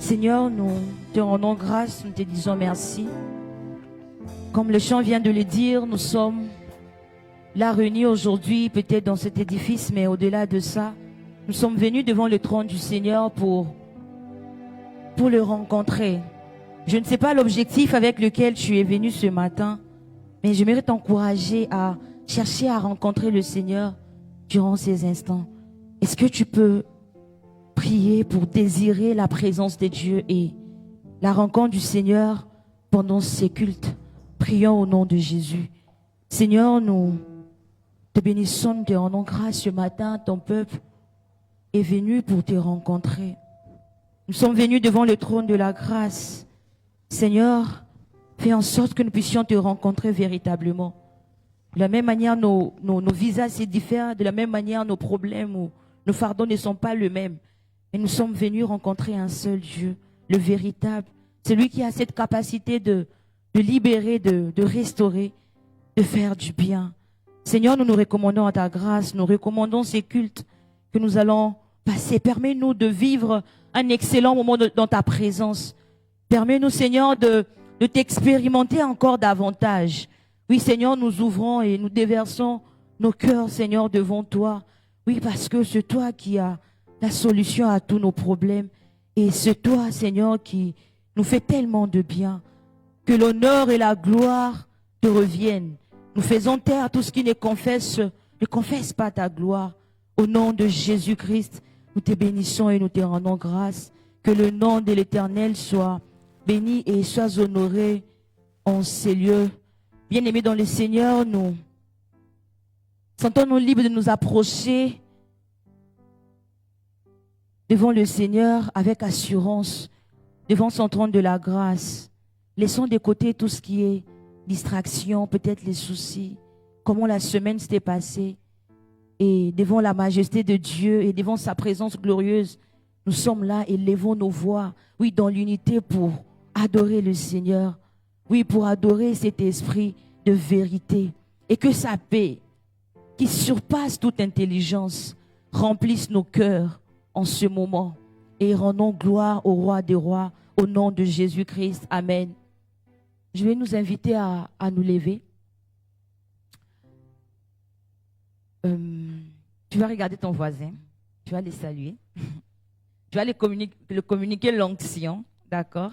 Seigneur, nous te rendons grâce, nous te disons merci. Comme le chant vient de le dire, nous sommes là réunis aujourd'hui, peut-être dans cet édifice, mais au-delà de ça, nous sommes venus devant le trône du Seigneur pour le rencontrer. Je ne sais pas l'objectif avec lequel tu es venu ce matin, mais j'aimerais t'encourager à chercher à rencontrer le Seigneur durant ces instants. Est-ce que tu peux prier pour désirer la présence de Dieu et la rencontre du Seigneur pendant ces cultes? Prions au nom de Jésus. Seigneur, nous te bénissons, nous te rendons grâce ce matin. Ton peuple est venu pour te rencontrer. Nous sommes venus devant le trône de la grâce. Seigneur, fais en sorte que nous puissions te rencontrer véritablement. De la même manière, nos visages se diffèrent. De la même manière, nos problèmes ou nos fardeaux ne sont pas les mêmes. Et nous sommes venus rencontrer un seul Dieu, le véritable. Celui qui a cette capacité de libérer, de restaurer, de faire du bien. Seigneur, nous nous recommandons à ta grâce. Nous recommandons ces cultes que nous allons passer. Permets-nous de vivre un excellent moment dans ta présence. Permets-nous, Seigneur, de t'expérimenter encore davantage. Oui, Seigneur, nous ouvrons et nous déversons nos cœurs, Seigneur, devant toi. Oui, parce que c'est toi qui as la solution à tous nos problèmes. Et c'est toi, Seigneur, qui nous fait tellement de bien. Que l'honneur et la gloire te reviennent. Nous faisons taire tout ce qui ne confesse pas ta gloire. Au nom de Jésus-Christ, nous te bénissons et nous te rendons grâce. Que le nom de l'Éternel soit béni et soit honoré en ces lieux. Bien-aimés dans le Seigneur, nous sentons-nous libres de nous approcher devant le Seigneur avec assurance, devant son trône de la grâce. Laissons de côté tout ce qui est distraction, peut-être les soucis, comment la semaine s'était passée. Et devant la majesté de Dieu et devant sa présence glorieuse, nous sommes là et levons nos voix, oui, dans l'unité pour adorer le Seigneur. Oui, pour adorer cet esprit de vérité. Et que sa paix, qui surpasse toute intelligence, remplisse nos cœurs en ce moment. Et rendons gloire au Roi des Rois, au nom de Jésus-Christ. Amen. Je vais nous inviter à nous lever. Tu vas regarder ton voisin. Tu vas les saluer. Tu vas le communiquer l'onction. D'accord?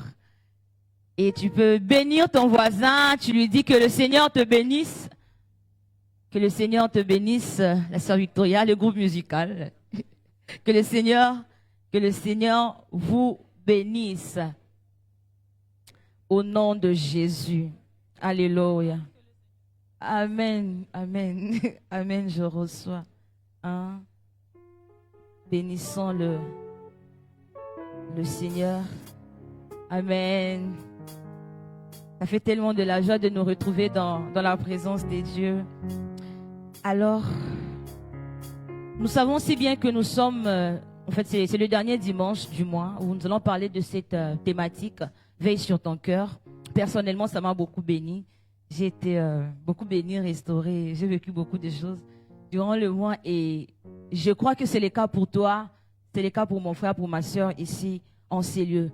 Et tu peux bénir ton voisin. Tu lui dis que le Seigneur te bénisse. Que le Seigneur te bénisse. La sœur Victoria, le groupe musical. Que le Seigneur vous bénisse. Au nom de Jésus. Alléluia. Amen. Amen. Amen, je reçois. Hein? Bénissons le Seigneur. Amen. Ça fait tellement de la joie de nous retrouver dans la présence de Dieu. Alors, nous savons si bien que nous sommes, en fait c'est le dernier dimanche du mois où nous allons parler de cette thématique, veille sur ton cœur. Personnellement, ça m'a beaucoup béni. J'ai été beaucoup béni, restauré. J'ai vécu beaucoup de choses durant le mois et je crois que c'est le cas pour toi, c'est le cas pour mon frère, pour ma soeur ici en ces lieux.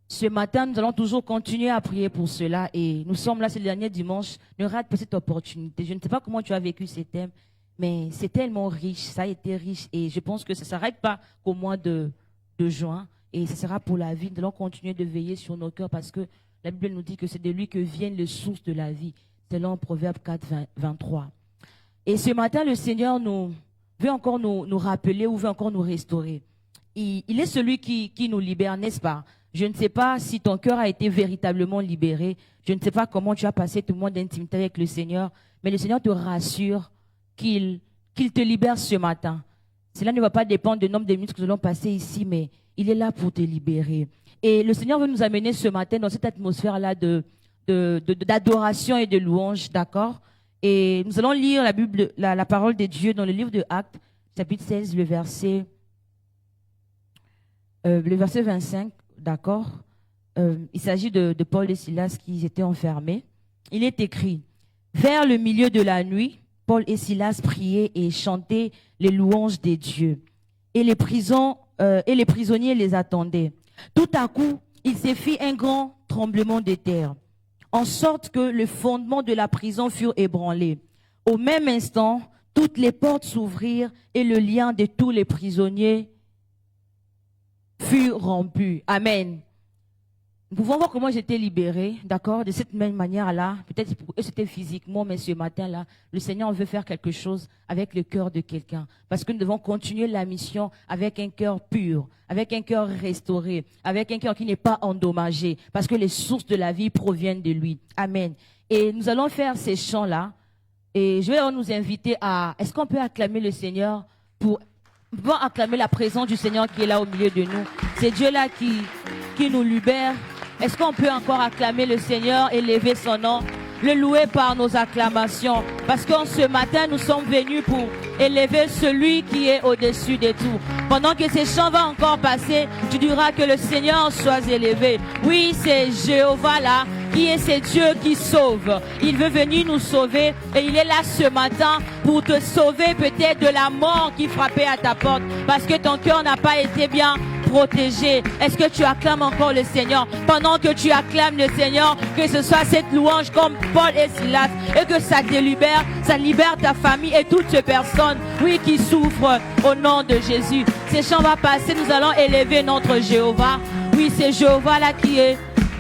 Ce matin, nous allons toujours continuer à prier pour cela et nous sommes là, c'est le dernier dimanche. Ne rate pas cette opportunité. Je ne sais pas comment tu as vécu ces thèmes, mais c'est tellement riche, ça a été riche et je pense que ça ne s'arrête pas qu'au mois de juin et ce sera pour la vie. Nous allons continuer de veiller sur nos cœurs parce que la Bible nous dit que c'est de lui que viennent les sources de la vie, selon Proverbe 4, 23. Et ce matin, le Seigneur veut encore nous rappeler ou veut encore nous restaurer. Il est celui qui nous libère, n'est-ce pas? Je ne sais pas si ton cœur a été véritablement libéré. Je ne sais pas comment tu as passé tout le monde d'intimité avec le Seigneur. Mais le Seigneur te rassure qu'il te libère ce matin. Cela ne va pas dépendre du nombre de minutes que nous allons passer ici, mais il est là pour te libérer. Et le Seigneur veut nous amener ce matin dans cette atmosphère-là d'adoration et de louange, d'accord? Et nous allons lire la Bible, la parole de Dieu dans le livre de Actes, chapitre 16, le verset 25. D'accord? Il s'agit de Paul et Silas qui étaient enfermés. Il est écrit, vers le milieu de la nuit, Paul et Silas priaient et chantaient les louanges des dieux. Et les prisonniers les attendaient. Tout à coup, il s'est fait un grand tremblement de terre, en sorte que le fondement de la prison fut ébranlé. Au même instant, toutes les portes s'ouvrirent et le lien de tous les prisonniers fut rompu. Amen. Nous pouvons voir comment j'étais libérée, d'accord, de cette même manière-là. Peut-être que c'était physiquement, mais ce matin-là, le Seigneur veut faire quelque chose avec le cœur de quelqu'un. Parce que nous devons continuer la mission avec un cœur pur, avec un cœur restauré, avec un cœur qui n'est pas endommagé, parce que les sources de la vie proviennent de lui. Amen. Et nous allons faire ces chants-là. Et je vais nous inviter à... Est-ce qu'on peut acclamer le Seigneur pour... Nous pouvons acclamer la présence du Seigneur qui est là au milieu de nous. C'est Dieu là qui nous libère. Est-ce qu'on peut encore acclamer le Seigneur, élever son nom, le louer par nos acclamations? Parce qu'en ce matin, nous sommes venus pour élever celui qui est au-dessus de tout. Pendant que ces chants vont encore passer, tu diras que le Seigneur soit élevé. Oui, c'est Jéhovah là, qui est ce Dieu qui sauve. Il veut venir nous sauver et il est là ce matin pour te sauver peut-être de la mort qui frappait à ta porte parce que ton cœur n'a pas été bien protégé. Est-ce que tu acclames encore le Seigneur? Pendant que tu acclames le Seigneur, que ce soit cette louange comme Paul et Silas et que ça te libère, ça libère ta famille et toutes ces personnes, oui, qui souffrent au nom de Jésus. Ces chants vont passer, nous allons élever notre Jéhovah. Oui, c'est Jéhovah là qui est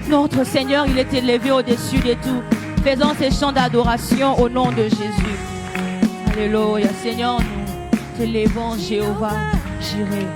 notre Seigneur, il est élevé au-dessus de tout. Faisons ces chants d'adoration au nom de Jésus. Alléluia. Seigneur, nous t'élevons, Jéhovah, Jireh.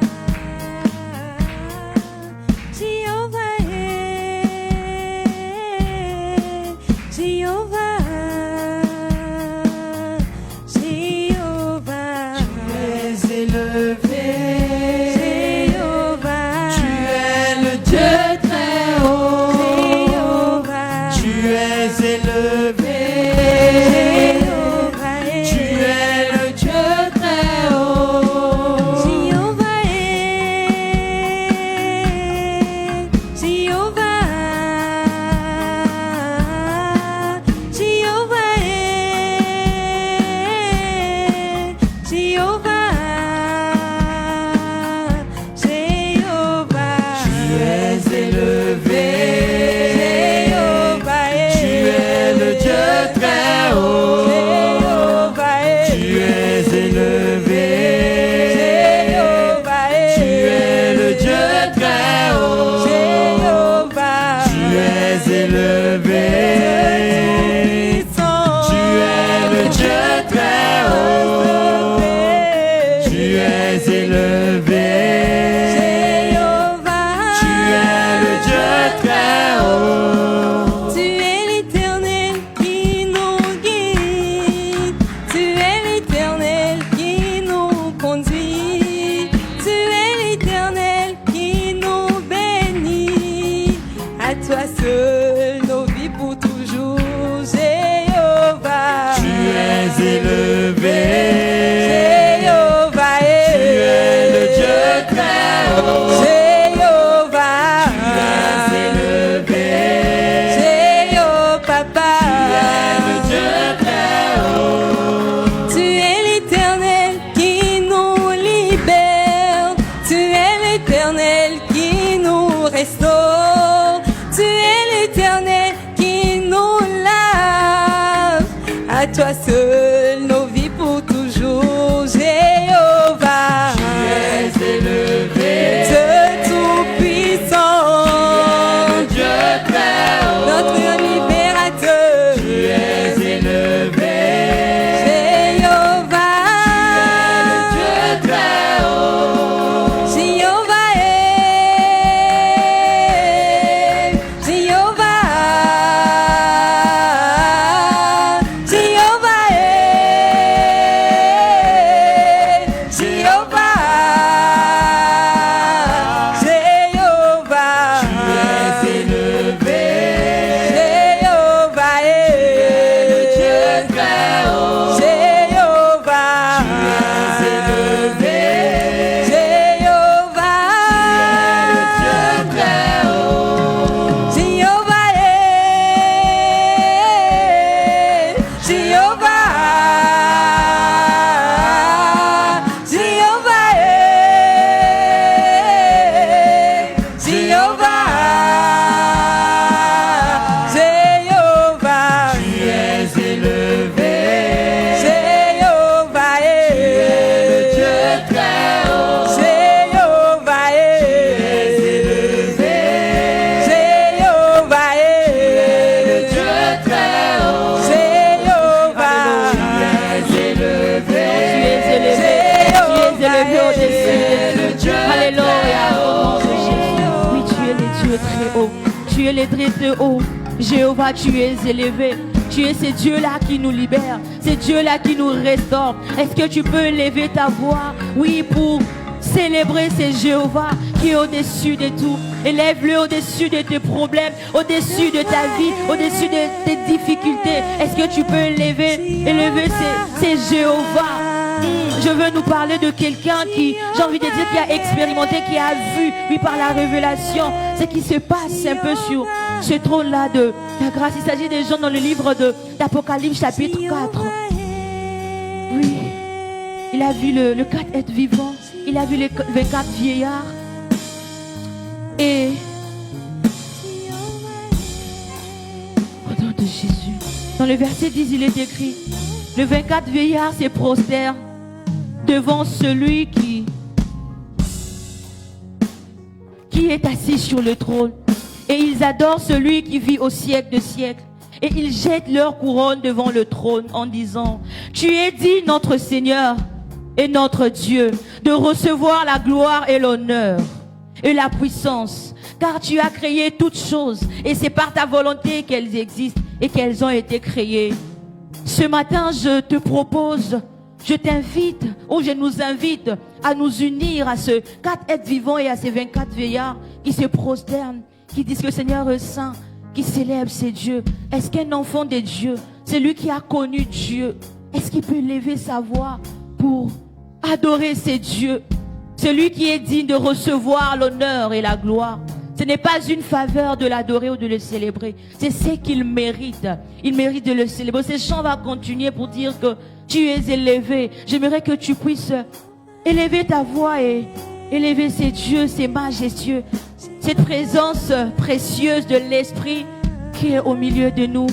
Toi seul, nos vies pour toujours, Jéhovah. Tu es élevé, Dieu tout-puissant, Dieu très haut, notre libérateur. Tu es élevé, Jéhovah, Dieu très haut, Jéhovah Dieu très haut. Tu es l'élevé très haut. Jéhovah, tu es élevé. Tu es ce Dieu-là qui nous libère. C'est Dieu-là qui nous restaure. Est-ce que tu peux élever ta voix? Oui, pour célébrer ce Jéhovah qui est au-dessus de tout. Élève-le au-dessus de tes problèmes, au-dessus de ta vie, au-dessus de tes difficultés. Est-ce que tu peux élever c'est Jéhovah? Je veux nous parler de quelqu'un qui, j'ai envie de dire, qui a expérimenté, qui a vu, oui, par la révélation, ce qui se passe un peu sur ce trône-là de la grâce. Il s'agit des gens dans le livre d'Apocalypse chapitre 4. Oui, il a vu le 4 être vivant, il a vu les 24 vieillards. Et au nom de Jésus, dans le verset 10, il est écrit, le 24 vieillards se prosternent devant celui qui est assis sur le trône. Et ils adorent celui qui vit au siècle de siècles. Et ils jettent leur couronne devant le trône en disant, tu es digne, notre Seigneur et notre Dieu, de recevoir la gloire et l'honneur et la puissance, car tu as créé toutes choses et c'est par ta volonté qu'elles existent et qu'elles ont été créées. Ce matin, je te propose, je t'invite, ou je nous invite à nous unir à ce 4 êtres vivants et à ces 24 vieillards qui se prosternent, qui disent que le Seigneur est saint, qui célèbre ses dieux. Est-ce qu'un enfant de Dieu, celui qui a connu Dieu, est-ce qu'il peut lever sa voix pour adorer ses dieux? Celui qui est digne de recevoir l'honneur et la gloire. Ce n'est pas une faveur de l'adorer ou de le célébrer. C'est ce qu'il mérite. Il mérite de le célébrer. Ce chant va continuer pour dire que tu es élevé. J'aimerais que tu puisses élever ta voix et élever ces dieux, ces majestueux. Cette présence précieuse de l'Esprit qui est au milieu de nous.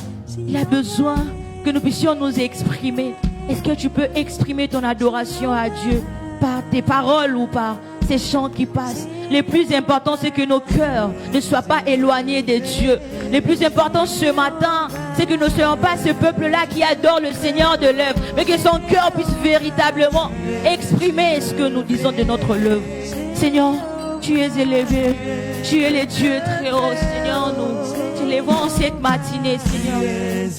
Il a besoin que nous puissions nous exprimer. Est-ce que tu peux exprimer ton adoration à Dieu par tes paroles ou par ces chants qui passent? Le plus important, c'est que nos cœurs ne soient pas éloignés de Dieu. Le plus important ce matin, c'est que nous ne soyons pas ce peuple-là qui adore le Seigneur de l'œuvre, mais que son cœur puisse véritablement exprimer ce que nous disons de notre œuvre. Seigneur, tu es élevé, tu es le Dieu très haut. Seigneur, nous t'élevons cette matinée, Seigneur.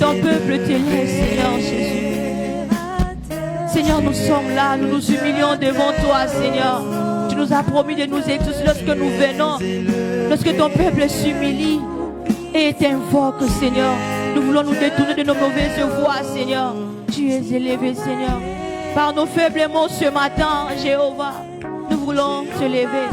Ton peuple t'élève, Seigneur Jésus. Seigneur, nous sommes là, nous nous humilions devant toi, Seigneur. Tu nous as promis de nous exaucer lorsque nous venons, lorsque ton peuple s'humilie et t'invoque, Seigneur. Nous voulons nous détourner de nos mauvaises voies, Seigneur. Tu es élevé, Seigneur. Par nos faibles mots ce matin, Jéhovah, nous voulons te lever.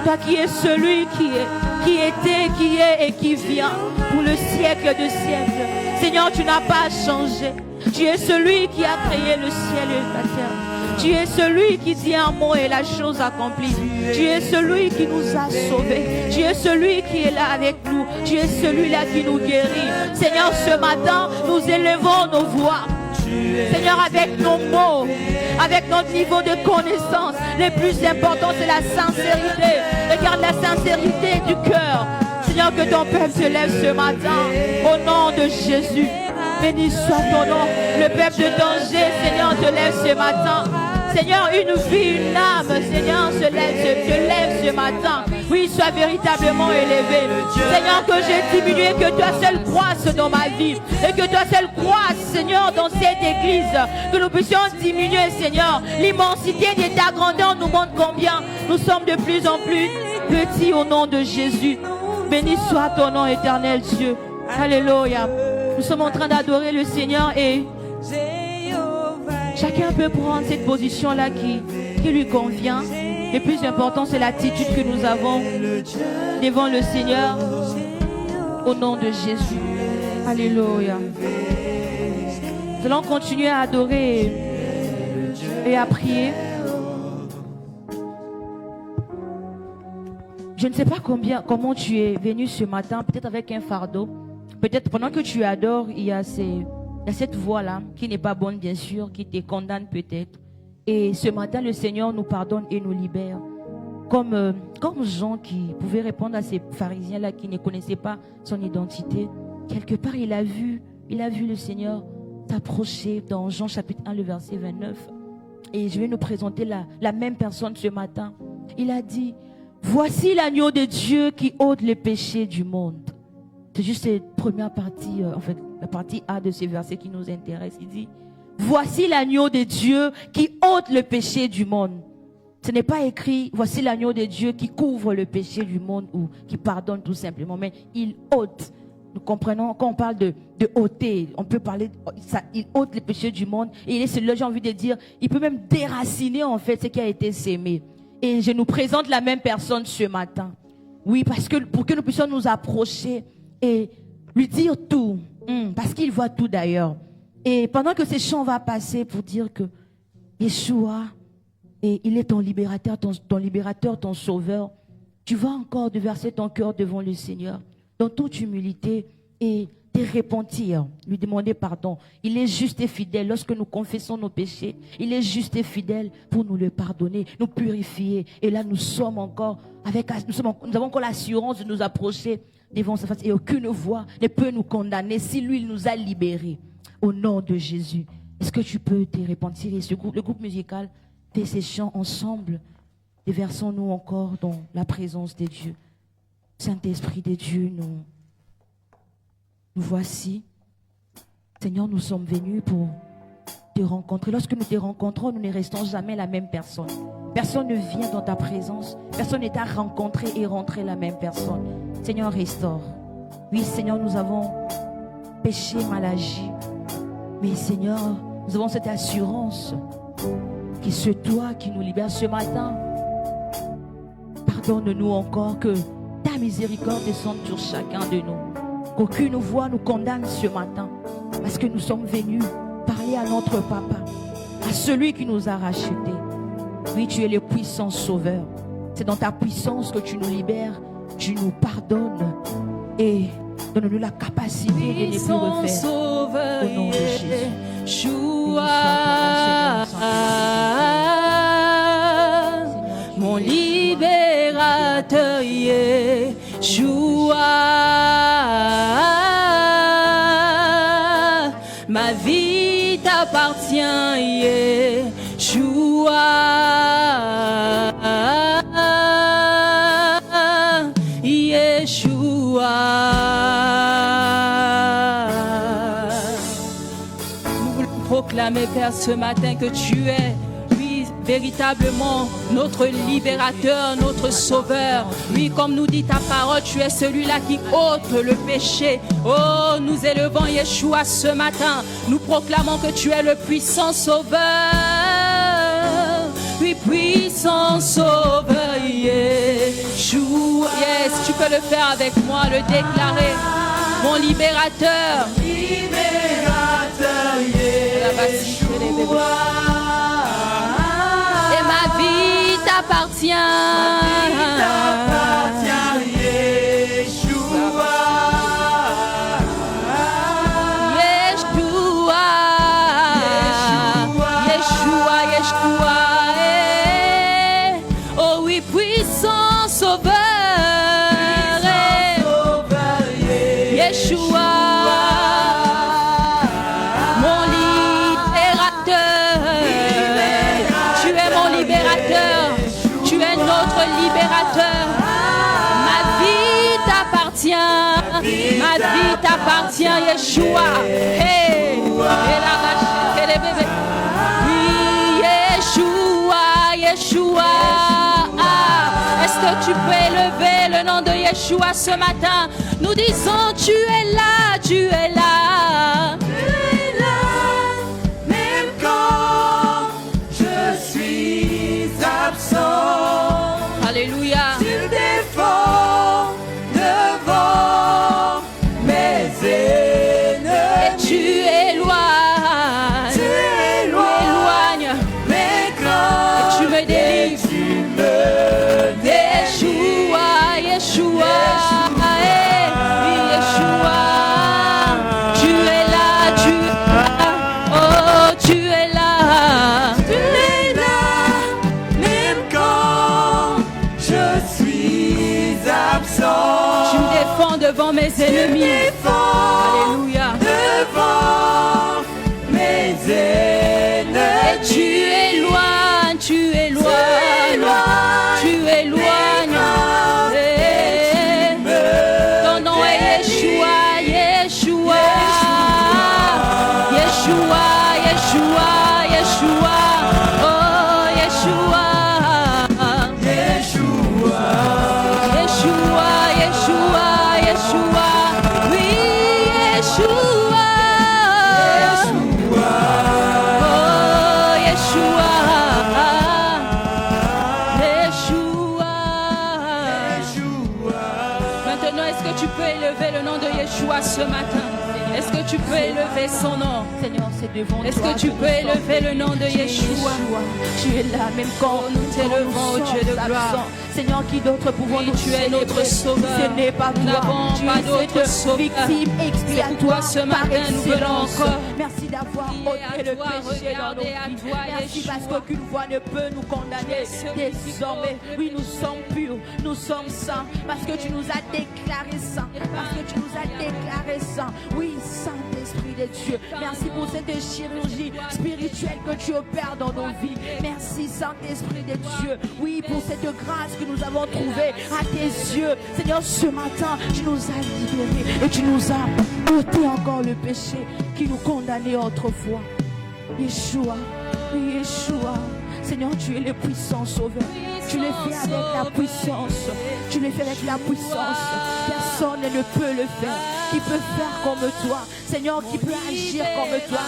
Toi qui es celui qui était, qui est et qui vient pour le siècle de siècles. Seigneur, tu n'as pas changé. Tu es celui qui a créé le ciel et la terre. Tu es celui qui dit un mot et la chose accomplie. Tu es celui qui nous a sauvés. Tu es celui qui est là avec nous. Tu es celui-là qui nous guérit. Seigneur, ce matin, nous élevons nos voix. Seigneur, avec nos mots, avec notre niveau de connaissance, le plus important, c'est la sincérité. Regarde la sincérité du cœur. Seigneur, que ton peuple se lève ce matin. Au nom de Jésus. Béni soit ton nom. Le peuple de danger, Seigneur, te lève ce matin. Seigneur, une vie, une âme, Seigneur, te lève ce matin. Oui, sois véritablement élevé. Seigneur, que j'ai diminué, que toi seul croisses dans ma vie. Et que toi seul croisses, Seigneur, dans cette église. Que nous puissions diminuer, Seigneur. L'immensité de ta grandeur nous montre combien nous sommes de plus en plus petits au nom de Jésus. Béni soit ton nom, éternel Dieu. Alléluia. Nous sommes en train d'adorer le Seigneur et chacun peut prendre cette position-là qui lui convient. Le plus important, c'est l'attitude que nous avons devant le Seigneur au nom de Jésus. Alléluia. Nous allons continuer à adorer et à prier. Je ne sais pas comment tu es venu ce matin, peut-être avec un fardeau. Peut-être pendant que tu adores, il y a cette voix-là qui n'est pas bonne, bien sûr, qui te condamne peut-être. Et ce matin, le Seigneur nous pardonne et nous libère. Comme Jean qui pouvait répondre à ces pharisiens-là qui ne connaissaient pas son identité. Quelque part, il a vu le Seigneur s'approcher dans Jean chapitre 1, le verset 29. Et je vais nous présenter la même personne ce matin. Il a dit, Voici l'agneau de Dieu qui ôte les péchés du monde. C'est juste cette première partie, en fait, la partie A de ce verset qui nous intéresse. Il dit, voici l'agneau de Dieu qui ôte le péché du monde. Ce n'est pas écrit, voici l'agneau de Dieu qui couvre le péché du monde ou qui pardonne tout simplement, mais il ôte. Nous comprenons, quand on parle de ôter, on peut parler, il ôte le péché du monde. Et il est celui-là, j'ai envie de dire, il peut même déraciner en fait ce qui a été sémé. Et je nous présente la même personne ce matin. Oui, parce que pour que nous puissions nous approcher et lui dire tout, parce qu'il voit tout d'ailleurs. Et pendant que ces chants vont passer pour dire que Yeshua, et il est ton libérateur, ton sauveur, tu vas encore verser ton cœur devant le Seigneur, dans toute humilité et te repentir, lui demander pardon. Il est juste et fidèle lorsque nous confessons nos péchés. Il est juste et fidèle pour nous le pardonner, nous purifier. Et là, nous avons encore l'assurance de nous approcher devant sa face. Et aucune voix ne peut nous condamner si lui, il nous a libérés. Au nom de Jésus. Est-ce que tu peux te repentir? Et le groupe musical fait ces chants ensemble. Déversons-nous encore dans la présence de Dieu. Saint-Esprit de Dieu, nous voici. Seigneur, nous sommes venus pour te rencontrer. Lorsque nous te rencontrons, nous ne restons jamais la même personne. Personne ne vient dans ta présence. Personne n'est à rencontrer et rentrer la même personne. Seigneur, restaure. Oui, Seigneur, nous avons péché, mal agi. Mais Seigneur, nous avons cette assurance que c'est toi qui nous libères ce matin. Pardonne-nous encore, que ta miséricorde descende sur chacun de nous. Qu'aucune voix nous condamne ce matin. Parce que nous sommes venus parler à notre Papa, à celui qui nous a rachetés. Oui, tu es le puissant sauveur. C'est dans ta puissance que tu nous libères, tu nous pardonnes et donne-nous la capacité de ne plus refaire. Au nom de Jésus. Mon libérateur, Yeshua. Ma vie t'appartient, Yeshua. Yeshua. Nous voulons proclamer, Père, ce matin que tu es, oui, véritablement notre libérateur, notre sauveur. Oui, comme nous dit ta parole, tu es celui-là qui ôte le péché. Oh, nous élevons Yeshua ce matin. Nous proclamons que tu es le puissant sauveur. Oui, puissant sauveur, Yeshua. Yes, tu peux le faire avec moi, le déclarer. Mon libérateur. Libérateur, Yeshua. Et ma vie t'appartient. Yeshua. Yeshua. Yeshua, Yeshua. Oh oui, puissant sauveur. Yeshua. Mon libérateur. Tu es mon libérateur. Tu es notre libérateur. Ma vie t'appartient. Ma vie t'appartient, Yeshua. Hey. Et la vache, et les bébés. Oui, Yeshua, Yeshua. Est-ce que tu peux élever le nom de Yeshua ce matin? Nous disons, tu es là, tu es là. Tu es là, même quand je suis absent. Alléluia. Tu me défends devant mes ennemis. Et tu éloignes. Tu éloignes mes craintes. Et tu me délivres. Tu me Yeshua, Yeshua. Yeshua. Tu es là, tu es là. Oh, tu es là. Tu es là, même quand je suis absent. Tu me défends devant mes ennemis. Alléluia. Devant mes ennemis. Et tu éloignes, tu éloignes, tu éloignes. tu peux élever le nom de Yeshua ce matin? Est-ce que tu peux élever son nom? Seigneur, c'est devant Est-ce toi que tu nous peux sommes. élever le nom de Tu es Yeshua? Tu es là, même quand nous t'élevons, sommes Dieu de gloire. absents. Seigneur, qui d'autre pouvons Oui, nous tu es notre célébrer? sauveur. Ce n'est pas Nous toi. n'avons Tu pas es d'autre cette sauveur. victime C'est expiatoire pourquoi ce par matin, nous venons excellence. encore. Merci d'avoir Prier ôté à le toi, péché dans nos regarder à vies. toi, Merci Yeshua. parce qu'aucune voix ne peut nous condamner. Tu es celui qui Désormais, ôte le oui, nous péché. sommes purs, nous sommes saints, parce que tu nous as déclarés saints, parce que tu nous as déclarés saints. Oui, Saint-Esprit de Dieu, merci pour cette chirurgie spirituelle que tu opères dans nos vies. Merci, Saint-Esprit de Dieu, oui, pour cette grâce que nous avons trouvée à tes yeux. Seigneur, ce matin, tu nous as libérés et tu nous as ôté encore le péché qui nous condamnait autrefois. Yeshua, oui, Yeshua. Seigneur, tu es le puissant sauveur. Tu le fais avec la puissance. Tu le fais avec la puissance. Personne ne peut le faire. Qui peut faire comme toi? Seigneur, qui peut agir comme toi?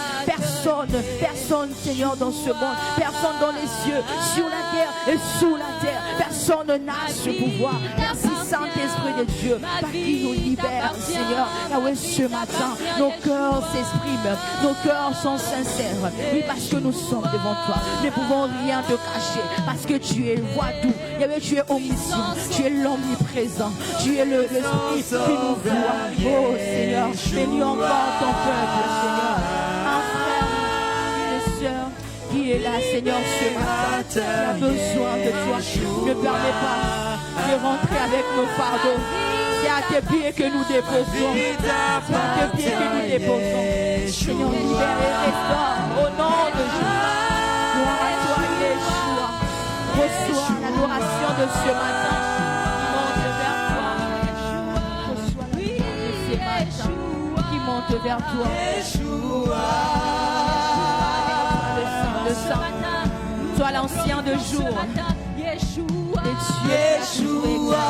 Personne, Seigneur, dans ce monde. Personne dans les cieux, sur la terre et sous la terre. Personne n'a ce pouvoir. Merci, Saint-Esprit de Dieu, par qui nous libère, Seigneur. Yahweh, ce matin, nos cœurs s'expriment. Nos cœurs sont sincères. Oui, parce que nous sommes devant toi. Nous ne pouvons rien te cacher. Parce que tu es voix doux. Yahweh, tu es omniscient. Tu es l'omniprésent. Tu es l'esprit qui nous voit. Oh, Seigneur, bénis encore ton peuple, Seigneur. Un frère, une sœur qui est là, Seigneur, ce matin, qui a besoin de toi. Ne permets pas de rentrer avec nos fardeaux. C'est à tes pieds que nous déposons. C'est à tes pieds que nous déposons. Seigneur, libère et restaure au nom de Jésus. Gloire à toi, Yeshua. Reçois l'adoration de ce matin. Monte vers toi. Reçois l'adoration de ce matin. Qui monte vers toi. Le Saint. Sois l'ancien de jour. Et tu es Yeshua.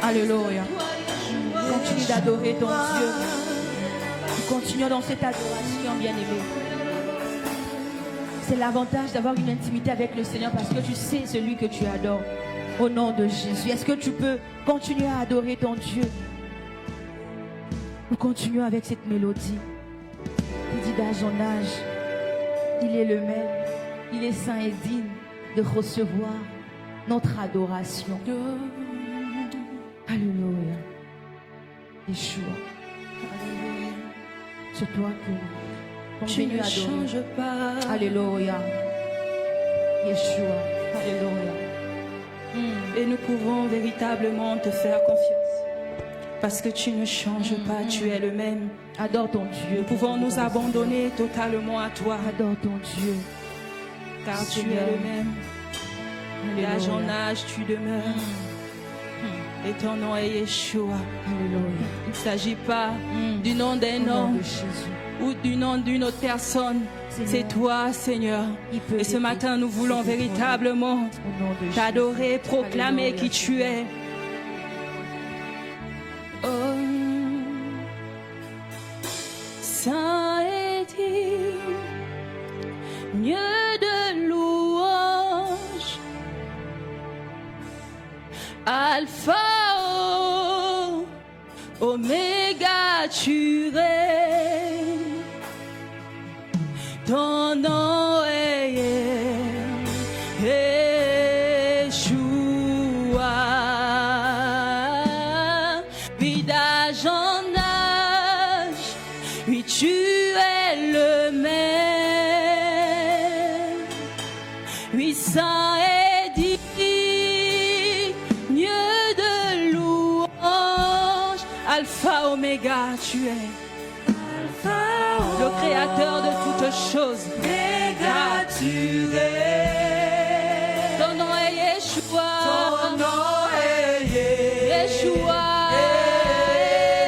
Alléluia. Continue d'adorer ton Dieu. Continue dans cette adoration, bien-aimé. C'est l'avantage d'avoir une intimité avec le Seigneur parce que tu sais celui que tu adores. Au nom de Jésus. Est-ce que tu peux continuer à adorer ton Dieu? Nous continuons avec cette mélodie qui dit d'âge en âge, il est le même, il est saint et digne de recevoir notre adoration. Alléluia. Yeshua. Alléluia. C'est toi que nous Tu ne continuons à adorer. changes pas. Alléluia. Yeshua. Alléluia. Et nous pouvons véritablement te faire confiance. Parce que tu ne changes pas, tu es le même. Adore ton Dieu. Nous pouvons nous abandonner totalement à toi. Adore ton Dieu. Car tu Seigneur. es le même. D'âge en Alléluia. âge, tu demeures. Et ton nom est Yeshua. Alléluia. s'agit pas du nom d'un Au nom homme de Jésus. ou du nom d'une autre personne. Seigneur, C'est toi, Seigneur. il peut Et ce aider. matin, nous voulons C'est toi. véritablement Au nom de t'adorer, Jésus. proclamer Alléluia. qui tu es. Oh. Saint et digne de louange, Alpha, Oméga, tu règnes. Ton nom est Yeshua. Oui, d'âge en âge, oui, tu es le même. Oui, saint et digne de louange. Alpha, Oméga, tu es le créateur de toutes choses. Oméga, tu es. Ton nom est Yeshua. Ton nom est Yeshua.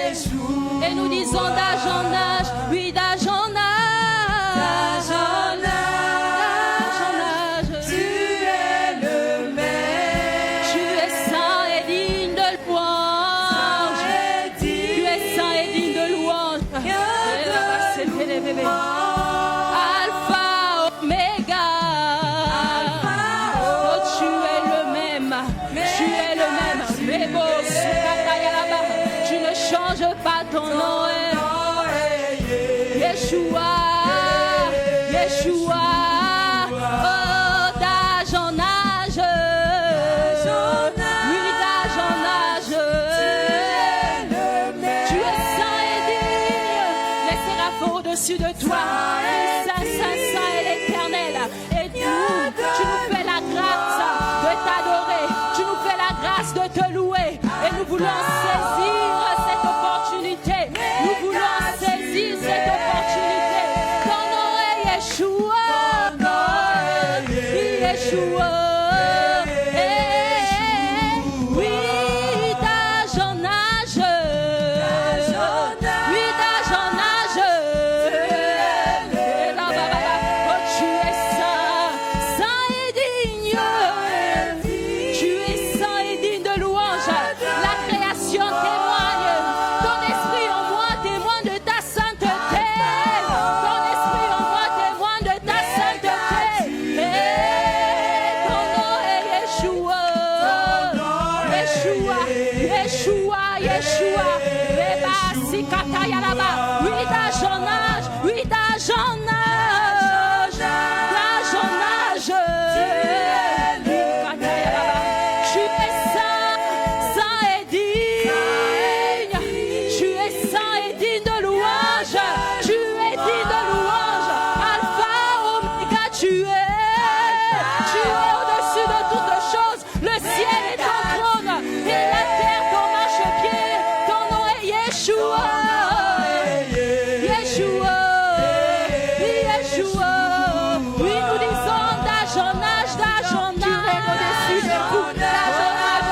Yeshua. Et nous disons d'âge en âge, oui, d'âge en âge. D'âge en âge, tu es le même. Tu es saint et digne de louange. Tu es saint et digne de louange. C'était les bébés. Alpha, Oméga. Oh, tu es le même. Tu es le même. Bebo, Sukatayalaba. Tu ne changes pas ton nom. Yeshua. Yeshua. Oh, d'âge en âge. Oui, d'âge en âge. Tu es saint et digne. Les séraphins au-dessus de toi. Saint, saint, saint est l'éternel. Et nous, tu nous fais la grâce de t'adorer. Tu nous fais la grâce de te louer. Et nous voulons saisir cette opportunité. Nous voulons saisir cette opportunité. Ton nom est Yeshua. Yeshua. Oui, d'âge en âge. Oui, d'âge en âge. Oh, tu es saint, saint et digne. Tu es saint et digne de louange. La création témoigne. Ton esprit en moi témoigne de ta sainteté. Ton esprit en moi témoigne de ta sainteté. Ton nom est Yeshua. Yeshua, Yeshua, Yeshua. Reba Sikatayalaba. Oui, d'âge en âge. Oui, d'âge en âge. D'âge en âge. Tu es saint, saint et digne. Tu es saint et digne de louange. Tu es digne de louange. Alpha, Oméga, tu es. Tu es au-dessus de toutes choses. Le ciel est ton trône et la terre ton marchepied. Ton nom est Yeshua. Yeshua. Yeshua. Oui, nous disons d'âge en âge, d'âge en âge. Tu es au-dessus de tout. D'âge en âge,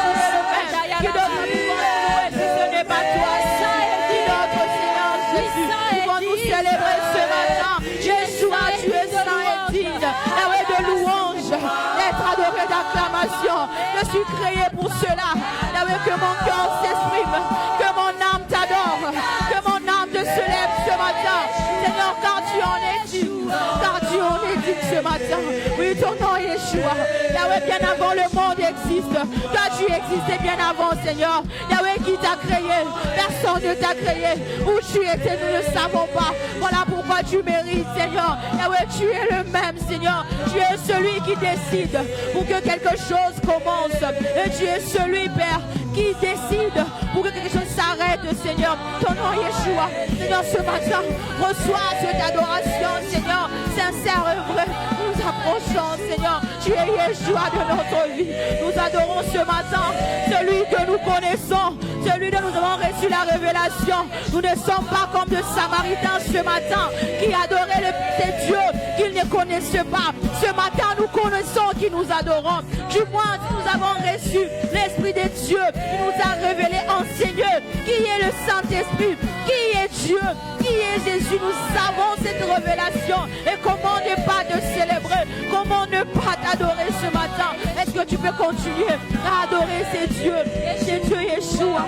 Qui devrait pouvoir nous louer si ce n'est pas toi, saint et digne. notre Seigneur Jésus. saint et Pouvons nous digne. célébrer ce matin. Yeshua, tu es saint et digne. Yahweh de louange, d'être adoré d'acclamation. Je suis créé pour cela. Yahweh, que mon cœur s'exprime, que mon âme t'adore, que mon âme te se lève ce matin. Seigneur, car tu en es digne, car tu en es digne ce matin. Oui, ton nom est Yeshua. Yahweh, bien avant le monde existe. Toi, tu existais bien avant, Seigneur. Yahweh, qui t'a créé? Personne ne t'a créé. Où tu étais, nous ne savons pas. Voilà pourquoi tu mérites, Seigneur. Yahweh, tu es le même, Seigneur. Tu es celui qui décide pour que quelque chose commence. Et tu es celui, Père, qui décide pour que quelque chose s'arrête, Seigneur. Ton nom est Yeshua. Seigneur, ce matin, reçois cette adoration, Seigneur, sincère et vraie. Nous approchons, Seigneur. Tu es Yeshua de notre vie. Nous adorons ce matin celui que nous connaissons, celui dont nous avons reçu la révélation. Nous ne sommes pas comme de Samaritains ce matin qui adoraient ces dieux qu'ils ne connaissaient pas. Ce matin, nous connaissons qui nous adorons. Du moins, nous avons reçu l'Esprit de Dieu qui nous a révélé, enseigné qui est le Saint-Esprit, qui est Dieu, qui est Jésus. Nous savons cette révélation. Et comment ne pas te célébrer, comment ne pas t'adorer ce matin. Est-ce que tu peux continuer à adorer ces dieux? Ces dieux Yeshua.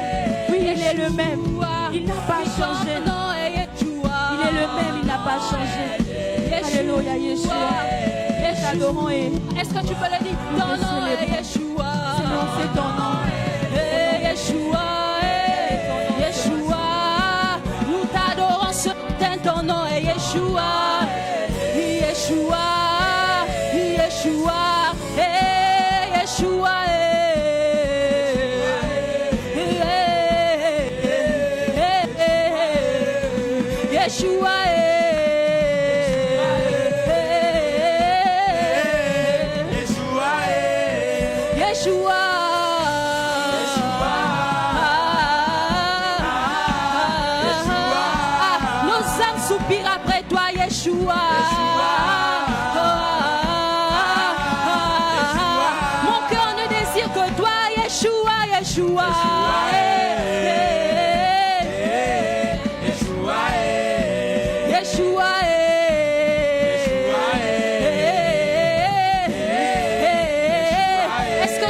Oui, il est le même. Il n'a pas changé. Il est le même, il n'a pas changé. Alléluia, Yeshua. T'adorons et est-ce que tu peux le dire? Ton nom est Yeshua. C'est ton nom. Yeshua, Yeshua. Nous t'adorons ce matin, ton nom est Yeshua. Yeshua, Yeshua, Yeshua. Yeshua.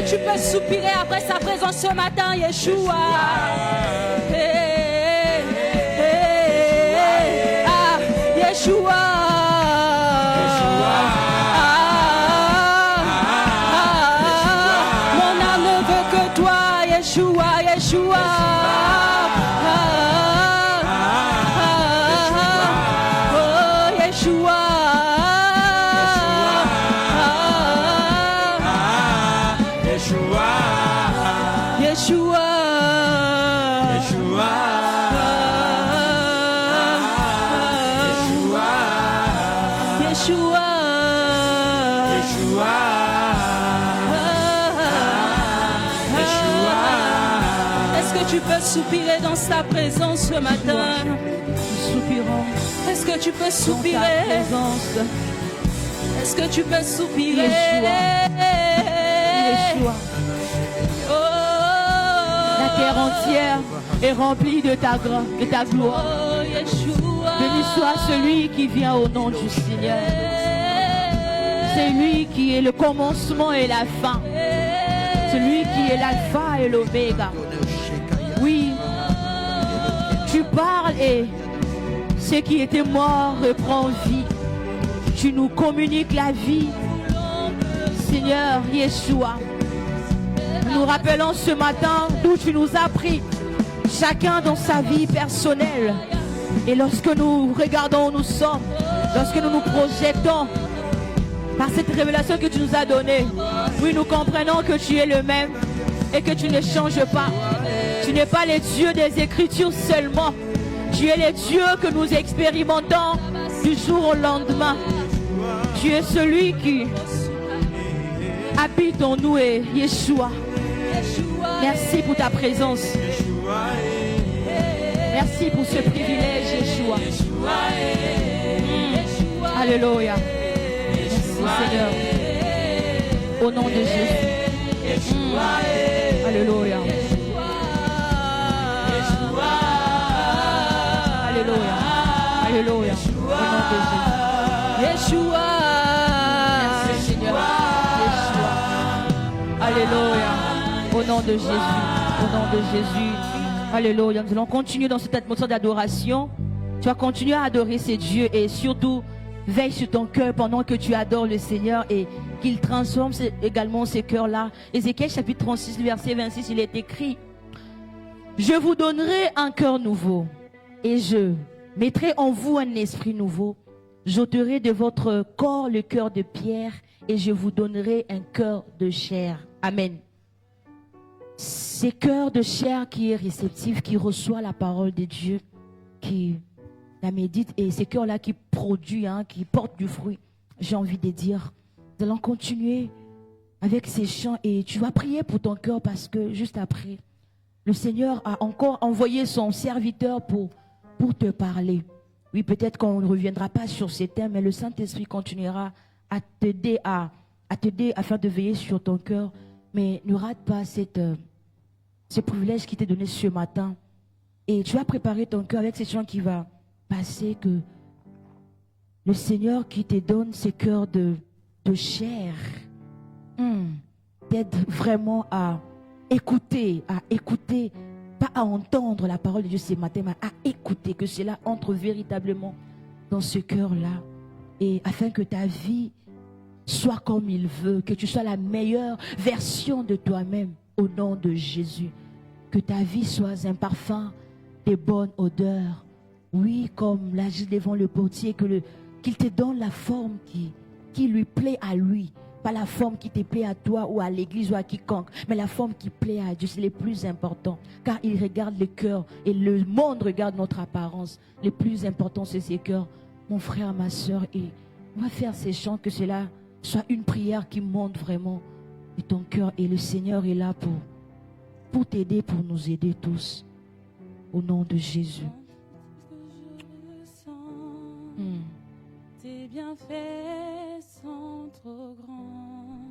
Tu peux soupirer après sa présence ce matin, Yeshua. Yeshua. Mon âme ne veut que toi, Yeshua, Yeshua. Oh, Yeshua. Tu peux soupirer dans sa présence ce matin. Nous soupirons. Est-ce que tu peux soupirer? Est-ce que tu peux soupirer? Yeshua. Oh. La terre entière est remplie de ta gloire. Oh, Yeshua. Béni soit celui qui vient au nom du Seigneur. C'est lui qui est le commencement et la fin. Celui qui est l'alpha et l'oméga. Oui, tu parles et ce qui était mort reprend vie. Tu nous communiques la vie, Seigneur Yeshua. Nous rappelons ce matin d'où tu nous as pris, chacun dans sa vie personnelle. Et lorsque nous regardons où nous sommes, lorsque nous nous projetons par cette révélation que tu nous as donnée, oui, nous comprenons que tu es le même et que tu ne changes pas. Tu n'es pas le Dieu des Écritures seulement. Tu es le Dieu que nous expérimentons du jour au lendemain. Tu es celui qui habite en nous et Yeshua. Merci pour ta présence. Merci pour ce privilège, Yeshua. Alléluia. Merci, Seigneur. Au nom de Jésus. Alléluia. Alléluia. Alléluia. Au nom de Jésus. Yeshua. Merci Seigneur. Yeshua. Alléluia. Au nom de Jésus. Au nom de Jésus. Alléluia. Nous allons continuer dans cette atmosphère d'adoration. Tu vas continuer à adorer ces dieux et surtout veille sur ton cœur pendant que tu adores le Seigneur et qu'il transforme également ces cœurs-là. Ézéchiel chapitre 36, verset 26, il est écrit: je vous donnerai un cœur nouveau et je mettrai en vous un esprit nouveau. J'ôterai de votre corps le cœur de pierre et je vous donnerai un cœur de chair. Amen. C'est cœur de chair qui est réceptif, qui reçoit la parole de Dieu, qui la médite, et ces cœurs-là qui produit, qui portent du fruit. J'ai envie de dire, Nous allons continuer avec ces chants et tu vas prier pour ton cœur parce que juste après, le Seigneur a encore envoyé son serviteur pour te parler. Oui, peut-être qu'on ne reviendra pas sur ces thèmes, mais le Saint-Esprit continuera à t'aider afin de veiller sur ton cœur. Mais ne rate pas ce privilège qui t'est donné ce matin. Et tu vas préparer ton cœur avec ces chants qui va passer, que le Seigneur qui te donne ces cœurs de chair t'aide vraiment à écouter, pas à entendre la parole de Dieu ce matin, mais à écouter, que cela entre véritablement dans ce cœur-là. Et afin que ta vie soit comme il veut, que tu sois la meilleure version de toi-même au nom de Jésus. Que ta vie soit un parfum de bonne odeur. Oui, comme l'a dit devant le portier, qu'il te donne la forme qui lui plaît à lui. Pas la forme qui te plaît à toi ou à l'église ou à quiconque, mais la forme qui plaît à Dieu, c'est le plus important. Car il regarde le cœur et le monde regarde notre apparence. Le plus important, c'est ces cœurs. Mon frère, ma soeur, et on va faire ces chants, que cela soit une prière qui monte vraiment de ton cœur. Et le Seigneur est là pour t'aider, pour nous aider tous. Au nom de Jésus. Tes bienfaits sont trop grands.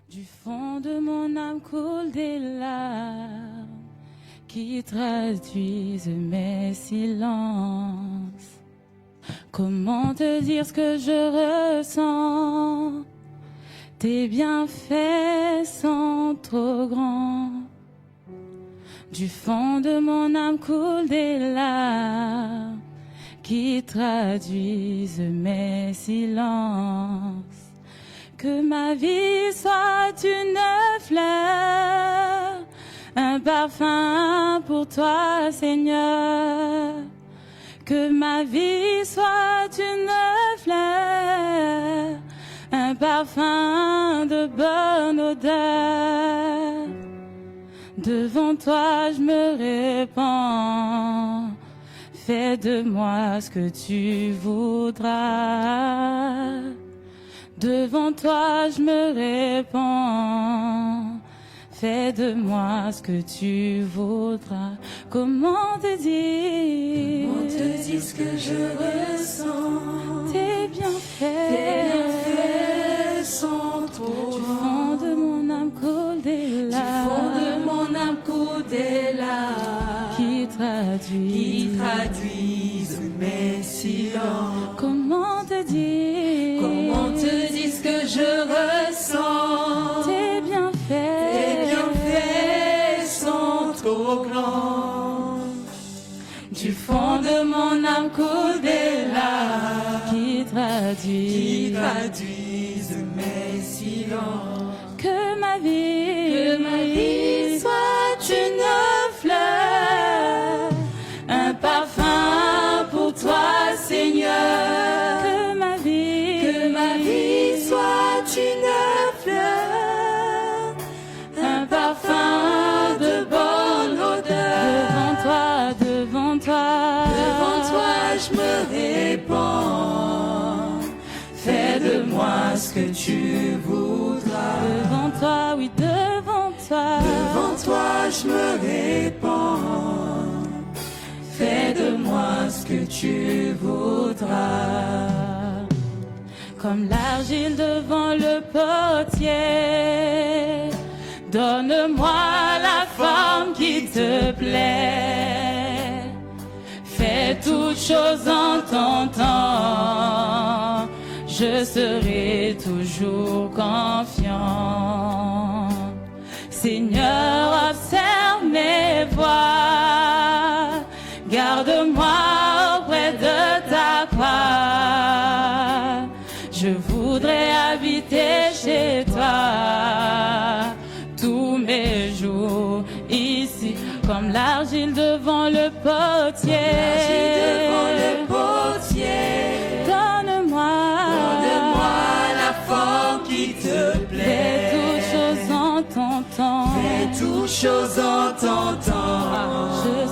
Du fond de mon âme coulent des larmes qui traduisent mes silences. Comment te dire ce que je ressens? Tes bienfaits sont trop grands. Du fond de mon âme coulent des larmes qui traduisent mes silences. Que ma vie soit une fleur, un parfum pour toi, Seigneur. Que ma vie soit une fleur, un parfum de bonne odeur. Devant toi je me répands. Fais de moi ce que tu voudras. Devant toi je me répands. Fais de moi ce que tu voudras. Comment te dire ce que je ressens? Tes bienfaits sont trop du fond de mon âme coulent des larmes. Du fond de mon âme coulent des larmes Qui traduisent mes silences. Comment te dire ce que je ressens? Tes bienfaits sont trop grands. Du fond de mon âme coulent des larmes qui traduisent mes silences. Que ma vie soit une fleur, un parfum pour toi, Seigneur. Que ma vie soit une fleur, un parfum de bonne odeur. Devant toi, je me répands. Fais de moi ce que tu voudras. devant toi, oui, devant toi. Devant toi, je me répands. Fais de moi ce que tu voudras. Comme l'argile devant le potier, donne-moi la forme qui te plaît. Fais toutes choses en ton temps, je serai toujours confiant. Seigneur, observe mes voies, garde-moi auprès de ta croix. Je voudrais habiter chez toi tous mes jours ici, comme l'argile devant le potier. Donne-moi la forme qui te plaît. Fais toutes choses en ton temps. Fais toutes choses en ton temps. Je